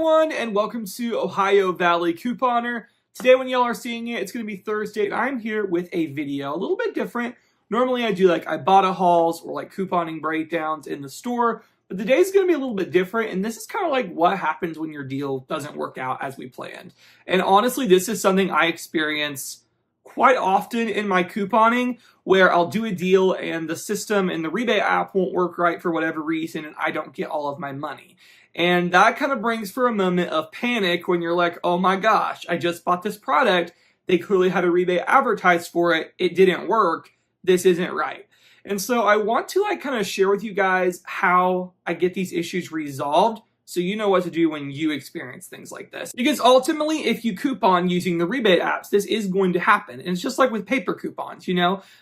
everyone, and welcome to Ohio Valley Couponer. Today when y'all are seeing it, it's going to be Thursday, and I'm here with a video a little bit different. Normally I do like Ibotta hauls or like couponing breakdowns in the store, but today's going to be a little bit different, and this is kind of like what happens when your deal doesn't work out as we planned. And honestly, this is something I experience quite often in my couponing, where I'll do a deal and the system and the rebate app won't work right for whatever reason, and I don't get all of my money. And that kind of brings for a moment of panic when you're like, oh my gosh, I just bought this product. They clearly had a rebate advertised for it. It didn't work. This isn't right. And so I want to kind of share with you guys how I get these issues resolved, so you know what to do when you experience things like this. Because ultimately, if you coupon using the rebate apps, this is going to happen. And it's just like with paper coupons,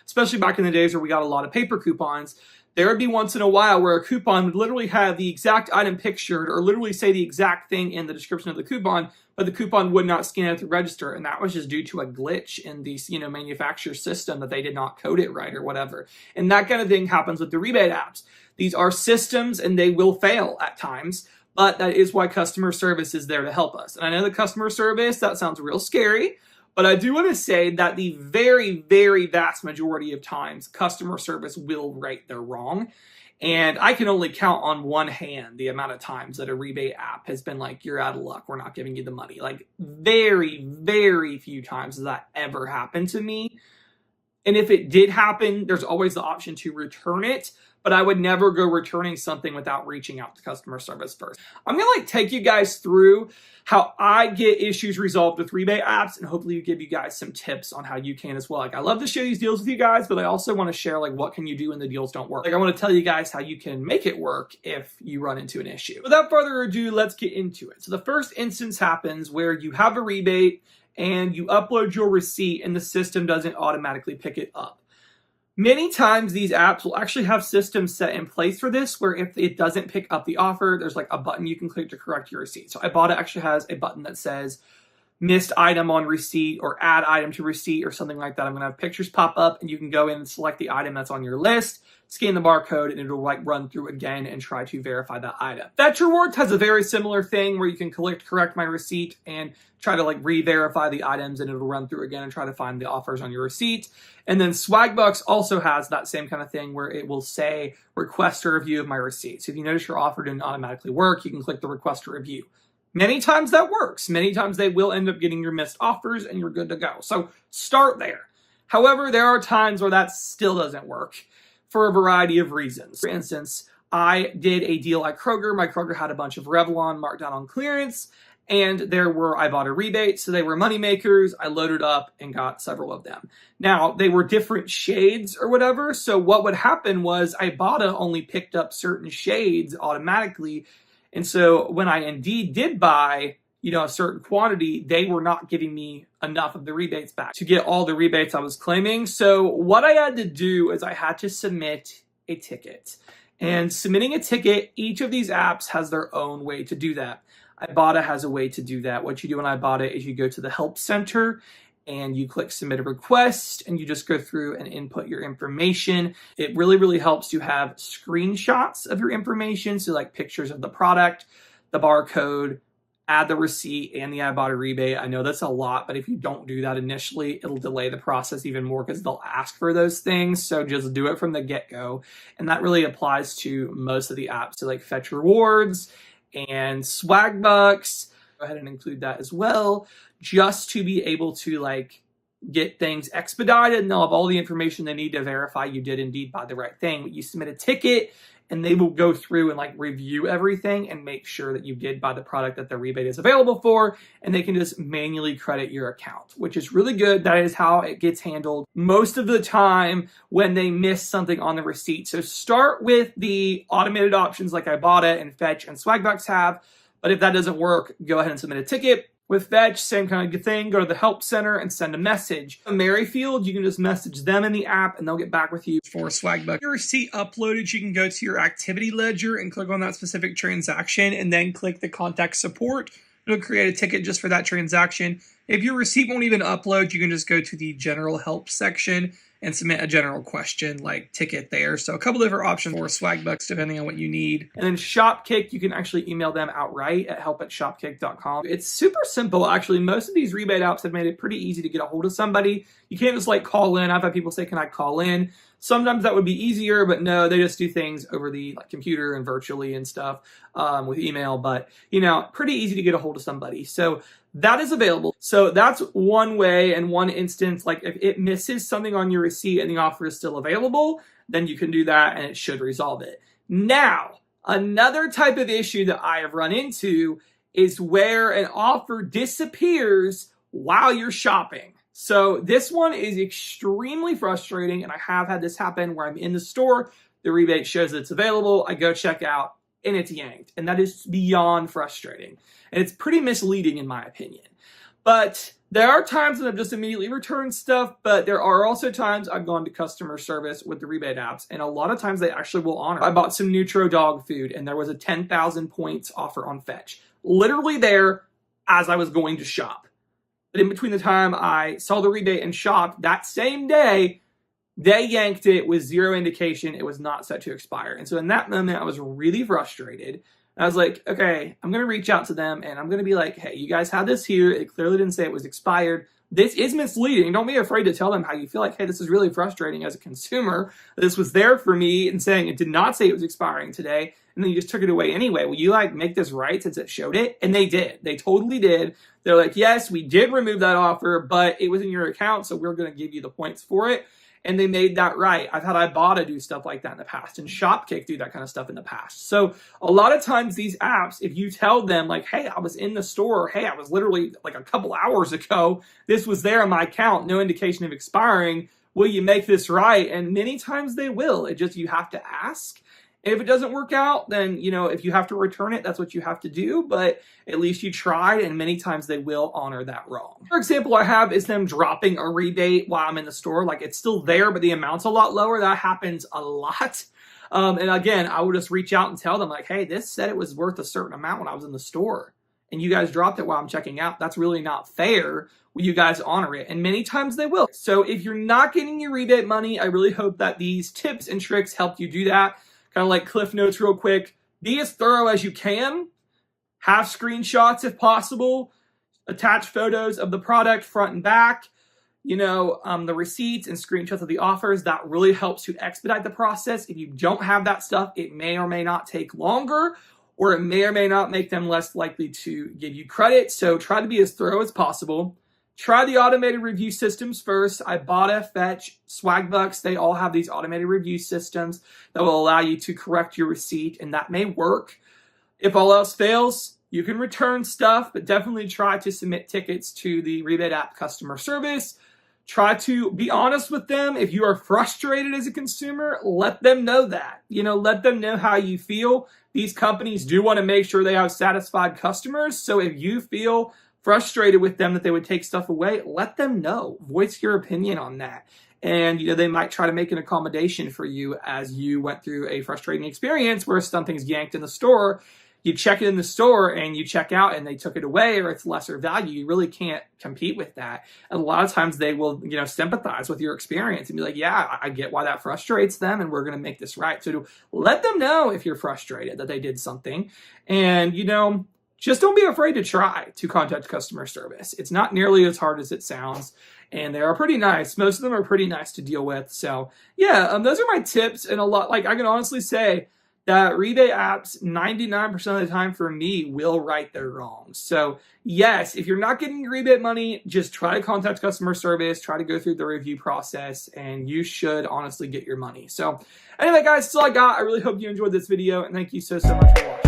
especially back in the days where we got a lot of paper coupons. There would be once in a while where a coupon would literally have the exact item pictured or literally say the exact thing in the description of the coupon, but the coupon would not scan at the register. And that was just due to a glitch in the manufacturer's system that they did not code it right or whatever. And that kind of thing happens with the rebate apps. These are systems and they will fail at times, but that is why customer service is there to help us. And I know the customer service, that sounds real scary, but I do want to say that the very, very vast majority of times, customer service will right their wrong. And I can only count on one hand the amount of times that a rebate app has been like, you're out of luck, we're not giving you the money. Like, very, very few times has that ever happened to me. And if it did happen, there's always the option to return it, but I would never go returning something without reaching out to customer service first. I'm gonna take you guys through how I get issues resolved with rebate apps, and hopefully give you guys some tips on how you can as well. I love to share these deals with you guys, but I also want to share what can you do when the deals don't work. I want to tell you guys how you can make it work if you run into an issue. Without further ado, let's get into it. So the first instance happens where you have a rebate and you upload your receipt and the system doesn't automatically pick it up. Many times these apps will actually have systems set in place for this, where if it doesn't pick up the offer, there's a button you can click to correct your receipt. So Ibotta actually has a button that says missed item on receipt or add item to receipt or something like that. I'm gonna have pictures pop up and you can go in and select the item that's on your list, scan the barcode, and it'll run through again and try to verify that item. Fetch Rewards has a very similar thing where you can correct my receipt and try to re-verify the items, and it'll run through again and try to find the offers on your receipt. And then Swagbucks also has that same kind of thing where it will say request a review of my receipt. So if you notice your offer didn't automatically work, you can click the request a review. Many times that works. Many times they will end up getting your missed offers and you're good to go. So start there. However, there are times where that still doesn't work for a variety of reasons. For instance, I did a deal at Kroger. My Kroger had a bunch of Revlon marked down on clearance, and there were Ibotta rebates, so they were money makers. I loaded up and got several of them. Now, they were different shades or whatever, so what would happen was Ibotta only picked up certain shades automatically, and so when I indeed did buy a certain quantity, they were not giving me enough of the rebates back to get all the rebates I was claiming. So what I had to do is I had to submit a ticket. And submitting a ticket, each of these apps has their own way to do that. Ibotta has a way to do that. What you do in Ibotta is you go to the help center and you click submit a request and you just go through and input your information. It really, really helps to have screenshots of your information. So pictures of the product, the barcode, add the receipt and the Ibotta rebate. I know that's a lot, but if you don't do that initially, it'll delay the process even more because they'll ask for those things. So just do it from the get-go. And that really applies to most of the apps. So Fetch Rewards and Swagbucks. Go ahead and include that as well, just to be able to get things expedited, and they'll have all the information they need to verify you did indeed buy the right thing. You submit a ticket and they will go through and review everything and make sure that you did buy the product that the rebate is available for, and they can just manually credit your account, which is really good. That is how it gets handled most of the time when they miss something on the receipt. So start with the automated options like Ibotta and Fetch and Swagbucks have, but if that doesn't work, go ahead and submit a ticket. With Fetch, same kind of thing. Go to the help center and send a message. Merryfield, you can just message them in the app and they'll get back with you. For Swagbucks, your receipt uploaded, you can go to your activity ledger and click on that specific transaction and then click the contact support. It'll create a ticket just for that transaction. If your receipt won't even upload, you can just go to the general help section and submit a general question like ticket there. So a couple different options for swag bucks depending on what you need. And then Shopkick, you can actually email them outright at help@shopkick.com. It's super simple, actually. Most of these rebate apps have made it pretty easy to get a hold of somebody. You can't just like call in. I've had people say, can I call in? Sometimes that would be easier, but no, they just do things over the computer and virtually and stuff with email. But, you know, pretty easy to get a hold of somebody. So that is available. So that's one way and one instance. Like if it misses something on your receipt and the offer is still available, then you can do that and it should resolve it. Now, another type of issue that I have run into is where an offer disappears while you're shopping. So this one is extremely frustrating, and I have had this happen where I'm in the store, the rebate shows that it's available, I go check out, and it's yanked. And that is beyond frustrating. And it's pretty misleading in my opinion. But there are times that I've just immediately returned stuff, but there are also times I've gone to customer service with the rebate apps, and a lot of times they actually will honor. I bought some Nutro dog food, and there was a 10,000 points offer on Fetch. Literally there as I was going to shop. But in between the time I saw the rebate and shopped, that same day, they yanked it with zero indication it was not set to expire. And so in that moment, I was really frustrated. I was like, okay, I'm going to reach out to them and I'm going to be like, hey, you guys had this here. It clearly didn't say it was expired. This is misleading. Don't be afraid to tell them how you feel like, hey, this is really frustrating as a consumer. This was there for me and saying it did not say it was expiring today. And then you just took it away anyway. Will you make this right since it showed it? And they did. They totally did. They're like, yes, we did remove that offer, but it was in your account, so we're going to give you the points for it. And they made that right. I've had Ibotta do stuff like that in the past, and Shopkick do that kind of stuff in the past. So a lot of times these apps, if you tell them like, hey, I was in the store, hey, I was literally like a couple hours ago, this was there on my account, no indication of expiring, will you make this right? And many times they will. It just, you have to ask. And if it doesn't work out, then, you know, if you have to return it, that's what you have to do. But at least you tried, and many times they will honor that wrong. For example, I have is them dropping a rebate while I'm in the store. Like it's still there, but the amount's a lot lower. That happens a lot. And again, I will just reach out and tell them like, hey, this said it was worth a certain amount when I was in the store, and you guys dropped it while I'm checking out. That's really not fair. Will you guys honor it? And many times they will. So if you're not getting your rebate money, I really hope that these tips and tricks help you do that. Kind of like cliff notes real quick. Be as thorough as you can. Have screenshots if possible. Attach photos of the product front and back. You know, the receipts and screenshots of the offers. That really helps to expedite the process. If you don't have that stuff, it may or may not take longer, or it may or may not make them less likely to give you credit. So try to be as thorough as possible. Try the automated review systems first. Ibotta, Fetch, Swagbucks, they all have these automated review systems that will allow you to correct your receipt, and that may work. If all else fails, you can return stuff, but definitely try to submit tickets to the rebate app customer service. Try to be honest with them. If you are frustrated as a consumer, let them know that. You know, let them know how you feel. These companies do want to make sure they have satisfied customers. So if you feel frustrated with them that they would take stuff away, let them know. Voice your opinion on that. And, you know, they might try to make an accommodation for you as you went through a frustrating experience where something's yanked in the store. You check it in the store and you check out and they took it away, or it's lesser value. You really can't compete with that. And a lot of times they will, you know, sympathize with your experience and be like, yeah, I get why that frustrates them, and we're going to make this right. So to let them know if you're frustrated that they did something. And, you know, just don't be afraid to try to contact customer service. It's not nearly as hard as it sounds, and they are pretty nice. Most of them are pretty nice to deal with. So yeah, those are my tips. And a lot, like I can honestly say that rebate apps 99% of the time for me will right their wrongs. So yes, if you're not getting your rebate money, just try to contact customer service, try to go through the review process, and you should honestly get your money. So anyway, guys, that's all I got. I really hope you enjoyed this video, and thank you so much for watching.